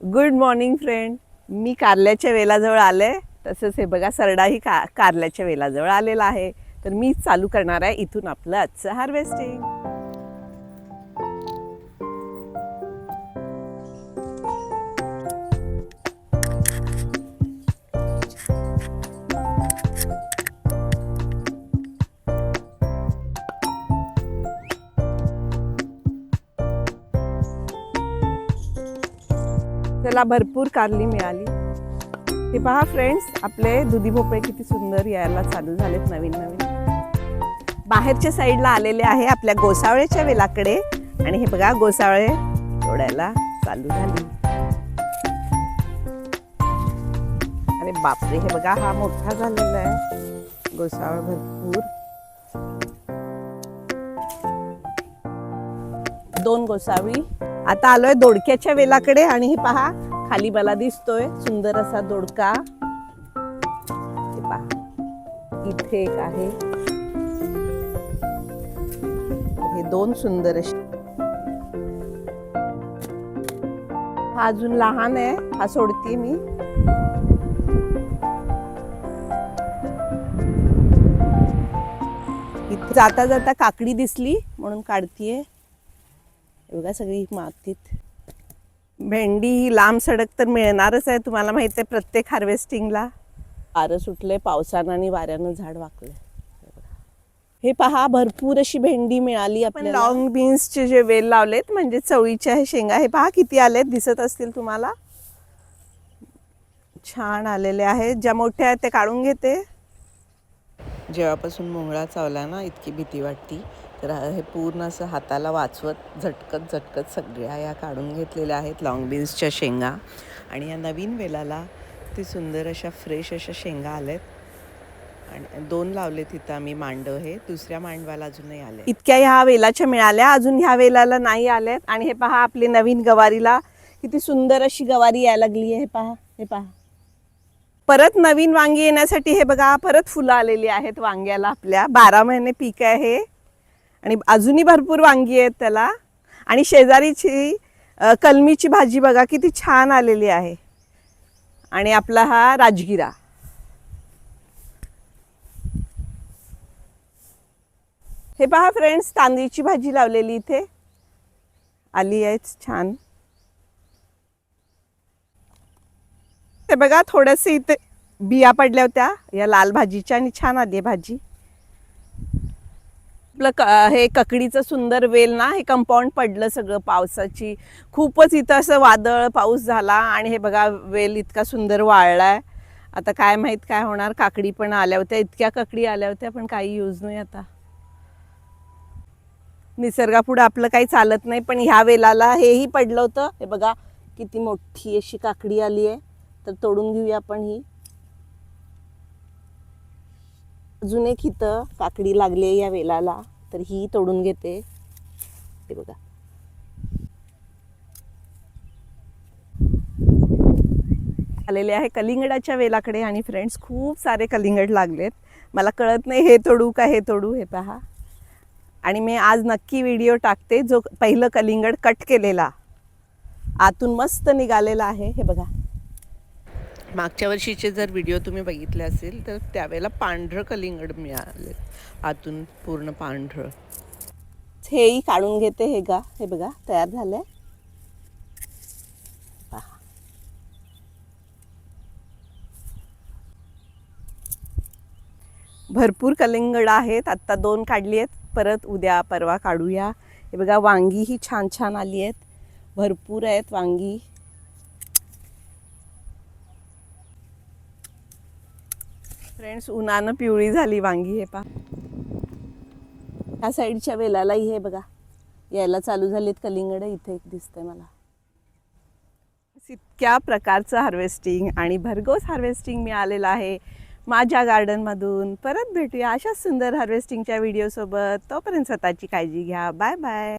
Good morning friend. मी कारल्याच्या वेलाजवळ आले. तसंच हे बघा सरडाही कारल्याच्या वेलाजवळ आलेला आहे. तर मी चालू करणार आहे इथून आपलं आजचं हार्वेस्टिंग. त्याला भरपूर कारली मिळाली. हे पहा फ्रेंड्स, आपले दुधी भोपळे किती सुंदर यायला चालू झालेत नवीन नवीन. बाहेरच्या साईडला आलेले आहे आपल्या गोसावळ्याच्या वेलाकडे. आणि हे बघा गोसावळे तोडायला चालू झाली. अरे बापरे, हे बघा हा मोठा झालेला आहे गोसावळ भरपूर. 2 गोसावळी. आता आलोय दोडक्याच्या वेलाकडे. आणि हे पहा खाली मला दिसतोय सुंदर असा दोडका. हे पहा इथे एक आहे. हे 2 सुंदर असे. हा अजून लहान आहे, हा सोडते मी. इथे जाता जाता काकडी दिसली म्हणून काढतीये. बघा सगळी मातीत. भेंडी ही लांब सडक तर मिळणारच आहे, तुम्हाला माहिती आहे. प्रत्येक हार्वेस्टिंगला वारं सुटले पावसानं आणि वाऱ्यानं झाड वाकले. हे पहा भरपूर अशी भेंडी मिळाली. आपण लॉंग बीन्सचे जे वेल लावलेत म्हणजे चवळीच्या हे शेंगा, हे पहा किती आलेत, दिसत असतील तुम्हाला. छान आलेले आहेत. ज्या मोठ्या आहेत ते काढून घेते. जेव्हापासून मोंगळा चावला ना इतकी भीती वाटती. तर हे पूर्ण असं हाताला वाचवत झटकत सगळ्या या काढून घेतलेल्या आहेत लॉंग बीन्सच्या शेंगा. आणि या नवीन वेलाला ती सुंदर अशा फ्रेश अशा शेंगा आल्यात. आणि 2 लावले तिथं आम्ही मांड. हे दुसऱ्या मांडवाला अजूनही आले. इतक्या ह्या वेलाच्या मिळाल्या, अजून ह्या वेलाला नाही आल्यात. आणि हे पहा आपली नवीन गवारीला किती सुंदर अशी गवारी यायला लागली आहे. हे पहा, हे पहा. परत नवीन वांगी येण्यासाठी हे बघा परत फुलं आलेली आहेत वांग्याला. आपल्या 12 महिने पीक आहे आणि अजूनही भरपूर वांगी आहेत त्याला. आणि शेजारीची कलमीची भाजी बघा किती छान आलेली आहे. आणि आपला हा राजगिरा. हे पहा फ्रेंड्स, तांदळीची भाजी लावलेली इथे आली आहे छान. ते बघा थोडंसं इथे बिया पडल्या होत्या या लाल भाजीच्या आणि छान आली आहे भाजी. आपलं हे ककडीचं सुंदर वेल ना, हे कंपाऊंड पडलं सगळं पावसाची. खूपच इथं असं वादळ पाऊस झाला आणि हे बघा वेल इतका सुंदर वाळलाय. आता काय माहीत काय होणार. काकडी पण आल्या होत्या, इतक्या काकडी आल्या होत्या, पण काही यूज नाही. आता निसर्गापुढे आपलं काही चालत नाही. पण ह्या वेलाला हेही पडलं होतं. हे बघा किती मोठी अशी काकडी आली आहे. तर तोडून घेऊया आपण ही. अजून एक इथं काकडी लागली आहे या वेलाला, तर ही तोडून घेते. हे बघा आलेले आहे कलिंगडाच्या वेलाकडे. आणि फ्रेंड्स खूप सारे कलिंगड लागलेत. मला कळत नाही हे तोडू का हे तोडू. हे पहा. आणि मी आज नक्की व्हिडिओ टाकते जो पहिलं कलिंगड कट केलेला आतून मस्त निघालेला आहे. हे बघा मागच्या वर्षीचे जर व्हिडिओ तुम्ही बघितले असेल तर त्यावेळेला पांढरं कलिंगड मिळाले आतून पूर्ण पांढरं. हेही काढून घेते. हे गा हे बघा तयार झालंय. पहा भरपूर कलिंगड आहेत. आत्ता 2 काढली आहेत, परत उद्या परवा काढूया. हे बघा वांगी ही छान छान आली आहेत, भरपूर आहेत वांगी. फ्रेंड्स उन्हानं पिवळी झाली वांगी. हे पहा ह्या साईडच्या वेलालाही हे बघा यायला चालू झालेत कलिंगड. इथे एक दिसतंय मला. इतक्या प्रकारचं हार्वेस्टिंग आणि भरघोस हार्वेस्टिंग मिळालेलं आहे माझ्या गार्डनमधून. परत भेटूया अशाच सुंदर हार्वेस्टिंगच्या व्हिडिओसोबत. तोपर्यंत स्वतःची काळजी घ्या. Bye bye.